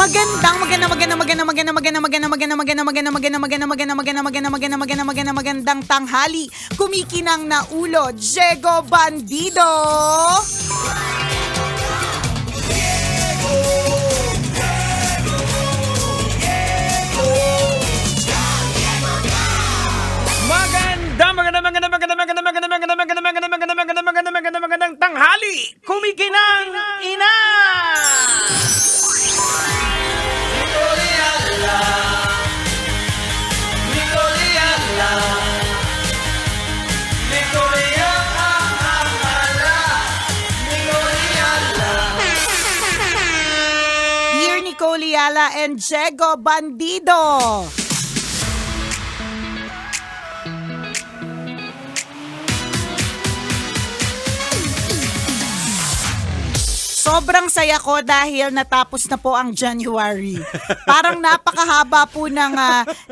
Magandang tanghali. Kumikinang na ulo, Diego Bandido. Magandang tanghali. Kumikinang ina. Dear Nicole Yala and Diego Bandido. Sobrang saya ko dahil natapos na po ang January. Parang napakahaba po ng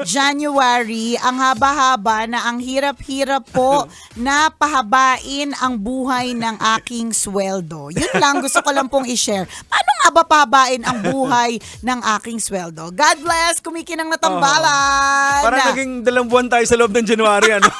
January. Ang haba-haba na ang hirap-hirap po na pahabain ang buhay ng aking sweldo. Yun lang, gusto ko lang pong i-share. Paano nga ba pahabain ang buhay ng aking sweldo? God bless, kumikinang na tambalan. Parang naging 2 buwan tayo sa loob ng January, ano?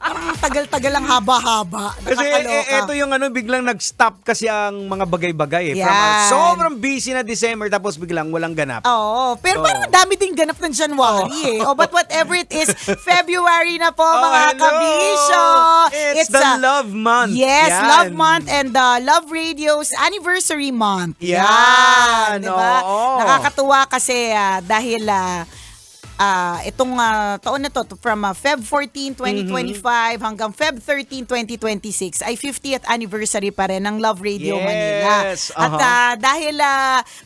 Parang tagal-tagal ang haba-haba. Kasi ito yung biglang nag-stop kasi ang mga bagay-bagay eh. From sobrang busy na December tapos biglang walang ganap. Oo, pero parang dami ding ganap ng January eh. But whatever it is, February na po mga kabisyo. It's the love month. Yes, yan. love month and the Love Radio's anniversary month. Yan. Diba? Nakakatuwa kasi dahil itong taon na to from Feb 14, 2025 hanggang Feb 13, 2026 ay 50th anniversary pa rin ng Love Radio Manila. At dahil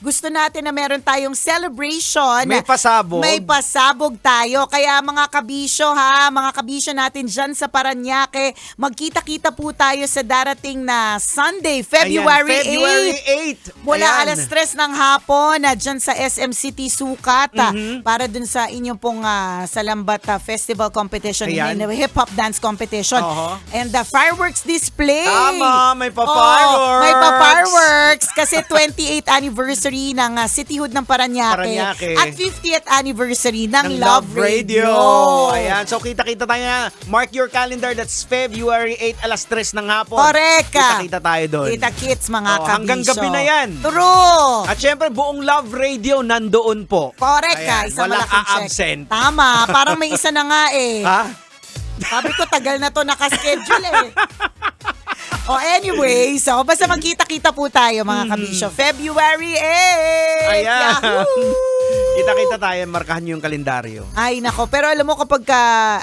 gusto natin na meron tayong celebration, may pasabog. May pasabog tayo. Kaya mga kabisyo mga kabisyo natin dyan sa Paranaque, magkita-kita po tayo sa darating na Sunday, February 8. Mula alas 3 ng hapon dyan sa SM City Sukat para dun sa inyong pong Salambat Festival Competition, hip-hop dance competition. And the fireworks display. Tama, may pa-fireworks. May pa-fireworks kasi 28th anniversary ng Cityhood ng Paranaque at 50th anniversary ng Love Radio. Ayan, so kita-kita tayo. Mark your calendar, that's February 8, alas 3 ng hapon. Correct. Kita-kita tayo doon. Kita-kits mga kabisyo. Hanggang gabi na yan. True. At syempre, buong Love Radio nandoon po. Correct ka. Isang walang malaking check. absent. Tama. Parang may isa na nga eh. Ha? Sabi ko, tagal na to nakaschedule eh. Anyway, so basta magkita-kita po tayo mga kabisyo. February 8! Ayan. Yahoo! Kita-kita tayo, markahan nyo yung kalendaryo. Ay, nako. Pero alam mo kapag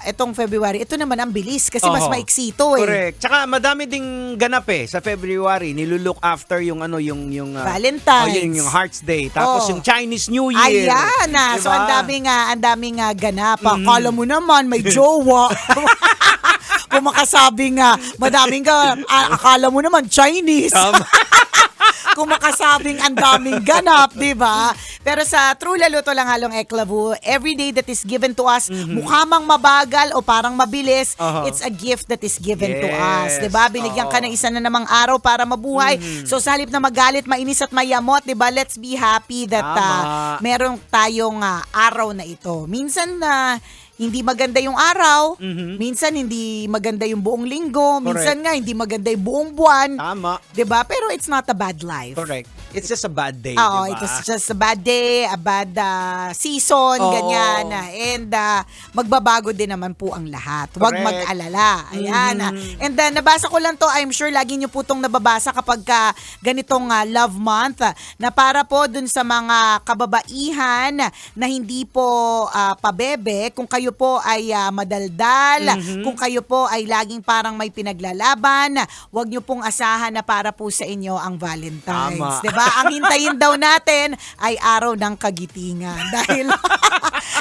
itong February, ito naman ang bilis kasi mas maiksi ito eh. Correct. Tsaka madami ding ganap eh sa February. Nilulook after yung Valentine's. Yung Hearts Day. Tapos yung Chinese New Year. Ayan na. Diba? So ang daming ganap. Akala mo naman may jowa. Kung makasabing madaming akala mo naman Chinese. Kung makasabing ang daming ganap, di ba? Pero sa True Laluto Lang Halong Eklavu, every day that is given to us, mukha mang mabagal o parang mabilis, it's a gift that is given to us. Di ba? Binigyan ka ng isa na namang araw para mabuhay. So sa halip na magalit, mainis at mayamot, di ba? Let's be happy that meron tayong araw na ito. Minsan hindi maganda yung araw, minsan hindi maganda yung buong linggo, minsan nga hindi maganda yung buong buwan. Tama. 'Di ba? Pero it's not a bad life. Correct. It's just a bad day, Oo, diba? it's just a bad day, a bad season, ganyan. And magbabago din naman po ang lahat. Huwag mag-alala. Ayan. And nabasa ko lang to, I'm sure lagi nyo po itong nababasa kapag ganitong Love Month, na para po dun sa mga kababaihan na hindi po pabebe, kung kayo po ay madaldal, kung kayo po ay laging parang may pinaglalaban, huwag nyo pong asahan na para po sa inyo ang Valentine's. Tama. Diba? Ang hintayin daw natin ay araw ng kagitingan.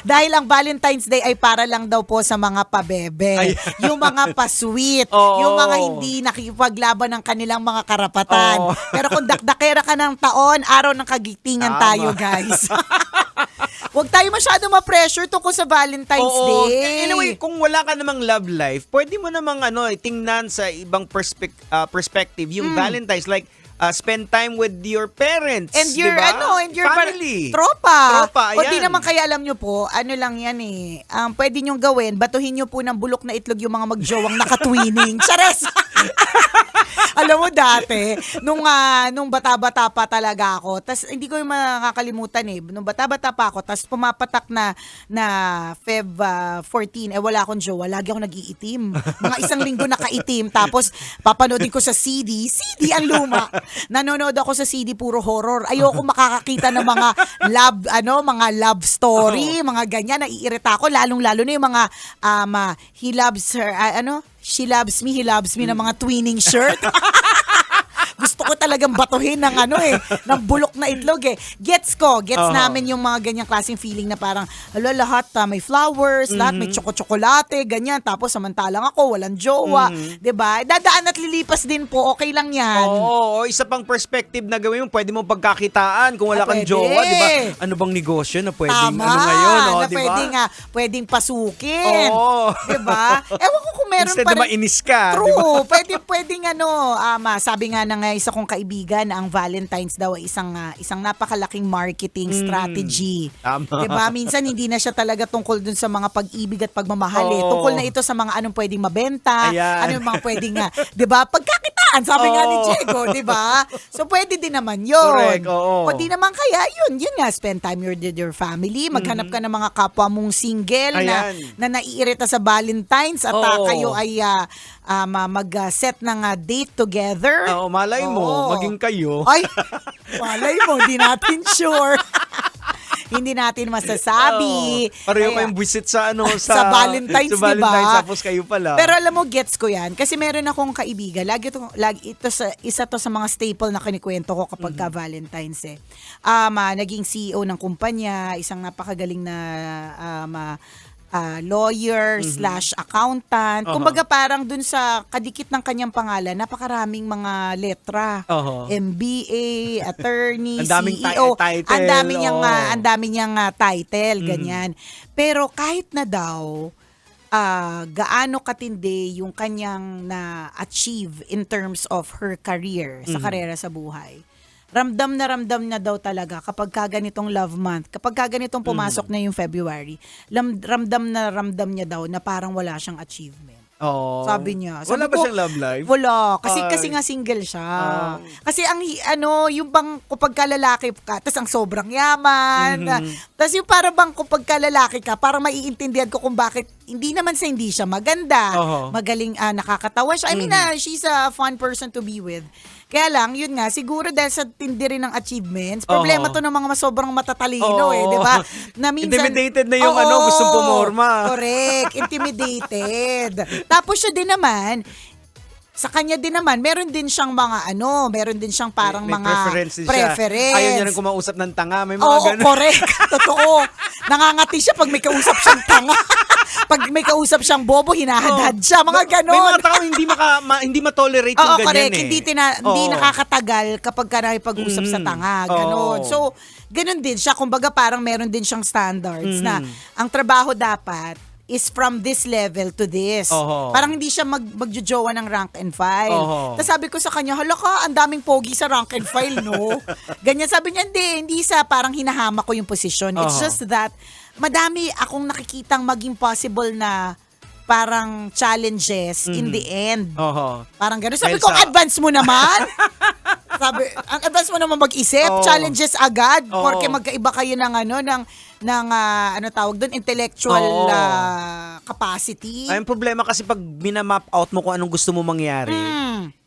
Dahil ang Valentine's Day ay para lang daw po sa mga pabebe. Yung mga pa-sweet. Yung mga hindi nakikipaglaban ng kanilang mga karapatan. Pero kung dakdakera ka ng taon, araw ng kagitingan tayo, guys. Huwag tayo masyado ma-pressure tungkol sa Valentine's Day. Anyway, kung wala ka namang love life, pwede mo namang tingnan sa ibang perspective yung Valentine's. Like, spend time with your parents. And your, diba? and your family. Tropa. Tropa, O di ayan. naman kaya alam nyo po, ano lang yan eh, pwede nyong gawin, batuhin nyo po ng bulok na itlog yung mga magjowang nakatwining. Chares! Alam mo dati, nung bata-bata pa talaga ako, tas hindi ko yung makakalimutan eh, nung bata-bata pa ako, tas pumapatak na Feb 14, wala akong jowa, lagi ako nag-iitim. Mga isang linggo nakaitim, tapos papanoodin ko sa CD ang luma. Nanonood ako sa CD, puro horror. Ayoko makakakita ng mga mga love story, mga ganyan, naiirita ako, lalong-lalo na yung mga he loves her, she loves me, he loves me na mga twinning shirt. Gusto ko talagang batuhin ng ng bulok na itlog eh. Gets namin yung mga ganyang klaseng feeling na parang, lahat may flowers, lahat may tsoko-tsokolate, ganyan. Tapos samantalang ako, walang jowa. 'Di ba? Dadaan at lilipas din po, okay lang yan. Oo, isa pang perspective na gawin mo, pwede mo pagkakitaan kung wala kang Pwede. jowa, 'di ba? Ano bang negosyo na pwedeng Tama, ngayon, na 'di ba? pwedeng pasukin. Oo. 'Di ba? Ewan ko kung meron Instead pa na rin. mainis ka, 'di ba? True. Pwedeng sabi nga ng isa kong kaibigan, ang Valentine's daw ay isang napakalaking marketing strategy. Tama. 'Di ba? Minsan hindi na siya talaga tungkol dun sa mga pag-ibig at pagmamahal eh. Oo. Tungkol na ito sa mga anong pwedeng mabenta, Ayan. ano yung mga pwedeng 'di ba? Pagkakitaan, sabi nga ni Oo. Diego, 'di ba? So pwede din naman 'yon. Correct, oo. O di naman kaya yun nga, spend time with your family, maghanap ka ng mga kapwa mong single Ayan. na naiirita sa Valentine's at Oo. kayo ay mag-set ng date together. Oo, malay mo, Oo. maging kayo. Ay, malay mo, hindi natin sure. Hindi natin masasabi. Pareho Kaya- kayong visit sa sa Valentine's, sa Valentine's, diba? tapos kayo pala. Pero alam mo, gets ko yan. Kasi meron akong kaibigan. Isa to sa mga staple na kinikwento ko kapag ka Valentine's eh. Naging CEO ng kumpanya, isang napakagaling na lawyer / accountant. Kumbaga parang dun sa kadikit ng kanyang pangalan, napakaraming mga letra. MBA, attorney, Ang daming CEO. title. Ang dami niyang title, ganyan. Pero kahit na daw, gaano katindi yung kanyang na-achieve in terms of her career, sa karera sa buhay. Ramdam na daw talaga kapag ganitong love month, kapag ganitong pumasok na yung February, ramdam niya daw na parang wala siyang achievement. Oo. Sabi niya. Wala ba siyang love life? Wala. Ay. Kasi nga single siya. Kasi yung bang kapag lalaki ka, tas ang sobrang yaman, tas yung para bang kapag lalaki ka, para maiintindihan ko kung bakit hindi naman sa hindi siya maganda. Magaling, nakakatawa siya. I mean, she's a fun person to be with. Kaya lang, yun nga, siguro dahil sa tindi rin ng achievements, problema to ng mga sobrang matatalino di ba? Na minsan, intimidated na yung gustong pumorma. Correct, intimidated. Tapos siya din naman, sa kanya din naman, meron din siyang meron din siyang parang may mga preference din siya. Ayaw niya nang kumausap ng tanga, may mga Oo, ganun. correct. Totoo. Nangangati siya pag may kausap siyang tanga. Pag may kausap siyang bobo, hinahadhad siya. Mga ganon. May mga tao hindi ma-tolerate yung Oo, ganyan correct. eh. Hindi nakakatagal kapag ka nakipag-usap sa tanga. Ganon. So, ganon din siya. Kumbaga parang meron din siyang standards na ang trabaho dapat is from this level to this. Parang hindi siya magjojowa ng rank and file. Tapos sabi ko sa kanya, hala ka, ang daming pogi sa rank and file, no? Ganyan, sabi niya, hindi sa parang hinahama ko yung posisyon. It's just that, madami akong nakikitang maging possible na parang challenges in the end. Parang gano'n. Sabi ko, advance mo naman. Ang advance mo naman mag-isip, challenges agad, porque magkaiba kayo ng tawag doon, intellectual capacity. Ay, ang problema kasi pag minamap out mo kung anong gusto mo mangyari,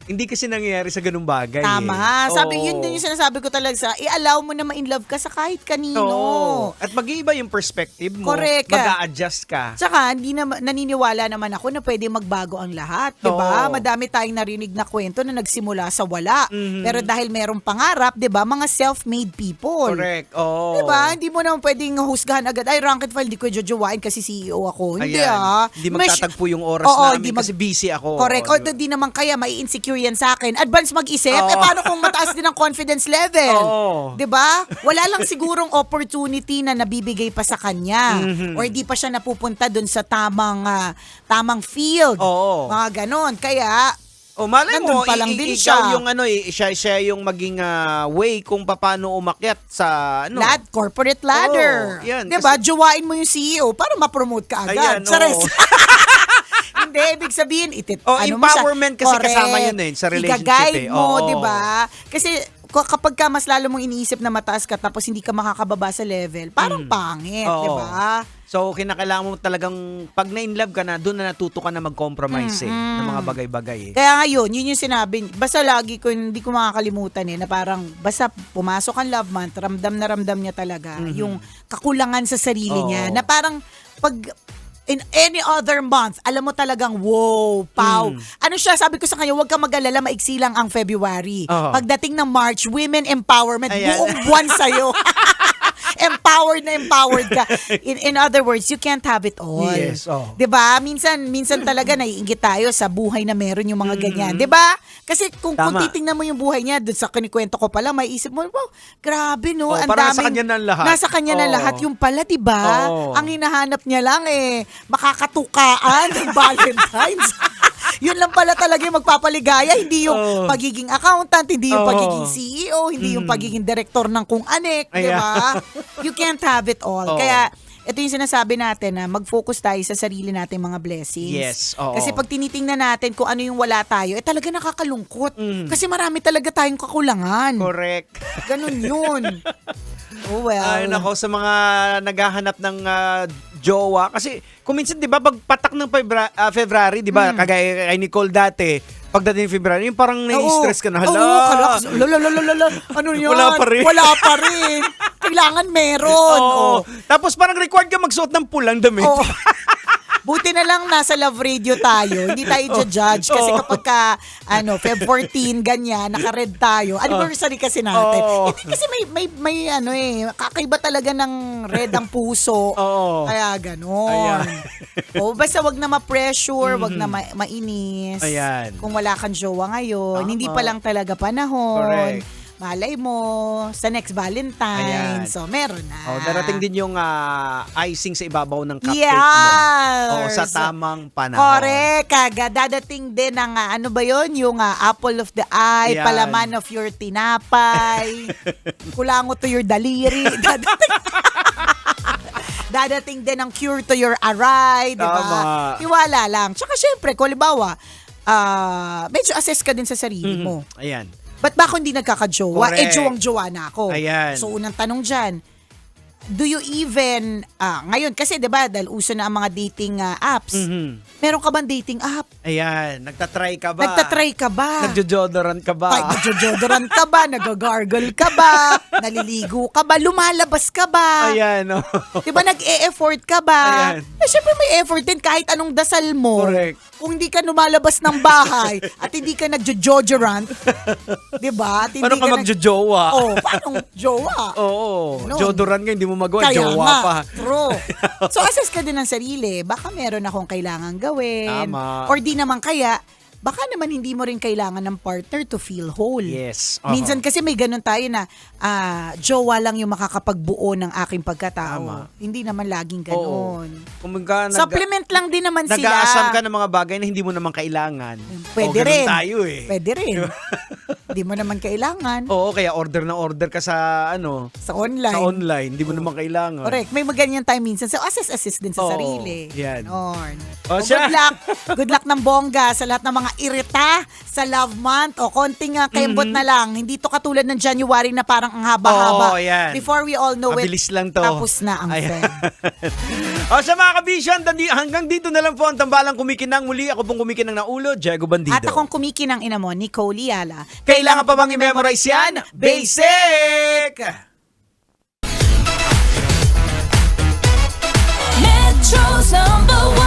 hindi kasi nangyayari sa ganung bagay. Tama. Sabi, Oo. yun din yung sinasabi ko talaga i-allow mo na ma-in love ka sa kahit kanino. Oo. At mag-iiba yung perspective mo. Correct. Mag-a-adjust ka. Tsaka, naniniwala naman ako na pwede magbago ang lahat. Diba? Oo. Madami tayong narinig na kwento na nagsimula sa wala. Pero dahil merong pangarap, diba? Mga self-made people. Correct. Oo. Diba? Hindi mo naman pwedeng husgahan agad, ay, rank and file, di ko jojowain kasi CEO ako. Hindi Ayan. Hindi magtatagpo yung oras namin kasi busy ako. Correct. O, di naman kaya, may insecure yan sa akin. Advance mag-isip. Paano kung mataas din ang confidence level? Diba? Wala lang sigurong opportunity na nabibigay pa sa kanya. Or di pa siya napupunta dun sa tamang field. Mga ganon. Kaya, O malay mo, Nandun pa lang din ikaw siya. yung siya yung maging way kung paano umakyat sa Corporate ladder. Oo, yan, diba? Jowain mo yung CEO para ma-promote ka agad. Ayan, Chares. oo. Hindi, ibig sabihin, empowerment kasi kasama yun sa relationship. I-guide mo, Oo. diba? Kasi kapag ka mas lalo mong iniisip na mataas ka tapos hindi ka makakababa sa level, parang pangit, Oo. diba? So, kinakailangan mo talagang, pag na-inlove ka na, doon na natuto ka na mag-compromise ng mga bagay-bagay. Kaya ngayon, yun yung sinabi, basta lagi ko, hindi ko makakalimutan na parang, basta pumasok ang love month, ramdam na ramdam niya talaga yung kakulangan sa sarili niya, na parang, pag, in any other month, alam mo talagang, wow, pow. Ano siya, sabi ko sa kanya, huwag ka mag-alala, maiksi lang ang February. Pagdating ng March, women empowerment, buong buwan sa'yo. Empowered ka. In other words, you can't have it all. Yes, 'Di ba? Minsan talaga naiinggit tayo sa buhay na meron yung mga ganyan. 'Di ba? Kasi kung titingnan mo yung buhay niya, doon sa kinikwento ko pala, may isip mo, wow, grabe no, ang parang daming nasa kanya na lahat. Nasa kanya na lahat yung pala, 'di ba? Ang hinahanap niya lang makakatukaan ng Valentine's. Yun lang pala talaga yung magpapaligaya, hindi yung pagiging accountant, hindi yung pagiging CEO, hindi yung pagiging direktor ng kung anek, di ba? You can't have it all. Kaya, ito yung sinasabi natin na mag-focus tayo sa sarili nating mga blessings. Yes, oo. Kasi pag tinitingnan natin kung ano yung wala tayo, talaga nakakalungkot. Kasi marami talaga tayong kakulangan. Correct. Ganun yun. Oh well. Ay, nako, sa mga naghahanap ng jowa. Kasi, kung minsan, di ba, pagpatak ng February, di ba, kagaya kay Nicole dati, pagdating ng February, yung parang nai-stress ka na. Hala. Ano yun? Wala pa rin. Wala pa rin. Kailangan meron. Tapos parang required ka magsuot ng pulang damit. Buti na lang nasa Love Radio tayo. Hindi tayo judge kasi kapag ka, Feb 14, ganyan, naka-red tayo. Anniversary kasi natin. Hindi kasi may kakaiba talaga ng red ang puso. Kaya ganon. Basta wag na ma-pressure, wag na mainis. Ayan. Kung wala kang jowa ngayon, hindi pa lang talaga panahon. Correct. Malay mo, sa next Valentine. Ayan. So, meron na. Darating din yung icing sa ibabaw ng cupcake Yes! mo. Sa tamang panahon. Correct. Dadating din ang, yung apple of the eye, Ayan. palaman of your tinapay, kulango to your daliri. Dadating din ang cure to your aray, di ba? Tama. Iwala lang. Tsaka syempre, kung halimbawa, medyo assess ka din sa sarili mo. Ayan. Ba't ba ako hindi nagkaka-jowa? Correct. Jowang-jowa na ako. Ayan. So, unang tanong dyan, do you even, ngayon kasi 'di ba dahil uso na ang mga dating apps, meron ka bang dating app? Ayan, nagtatry ka ba? Nagjo-jodoran ka ba? Nagjo-jodoran ka ba? Nagagargle ka ba? Naliligo ka ba? Lumalabas ka ba? Ayan, Di ba nag-e-effort ka ba? Ayan. Syempre may effort din kahit anong dasal mo. Correct. Kung hindi ka lumalabas ng bahay at hindi ka nagjo-jodorant, di ba? At hindi Paano ka magjo-jowa? Paano jowa? Oo. No. Jodoran nga, hindi mo magawa. Kaya Jowa nga, pa. true. So, assess ka din ng sarili. Baka meron akong kailangan gawin. Tama. Or di naman kaya, baka naman hindi mo rin kailangan ng partner to feel whole. Yes. Minsan kasi may ganun tayo na jowa lang yung makakapagbuo ng aking pagkatao. Tama. Hindi naman laging ganun. Kumbaga, Supplement lang din naman sila. nag-aasam ka ng mga bagay na hindi mo naman kailangan. Pwede ganun rin. tayo Pwede rin. Hindi mo naman kailangan. Oo, kaya order ka sa Sa online. Sa online, hindi mo naman kailangan. Correct. May maganyan time minsan. So, assess din sa Oo, sarili. yan. Ganon. Siya. Good luck. Good luck ng bongga sa lahat ng mga irita sa love month. Konting kembot na lang. Hindi to katulad ng January na parang ang haba-haba. Oo, yan. Before we all know Mabilis it, lang to. tapos na ang Ayan. Feb. Sa mga kabisyan, hanggang dito na lang po ang tambalang kumikinang muli. Ako pong kumikinang na ulo, Diego Bandido. At akong kumikinang ina mo, Nicole Liala. Kailangan pa bang i-memorize yan? Basic! Metro's #1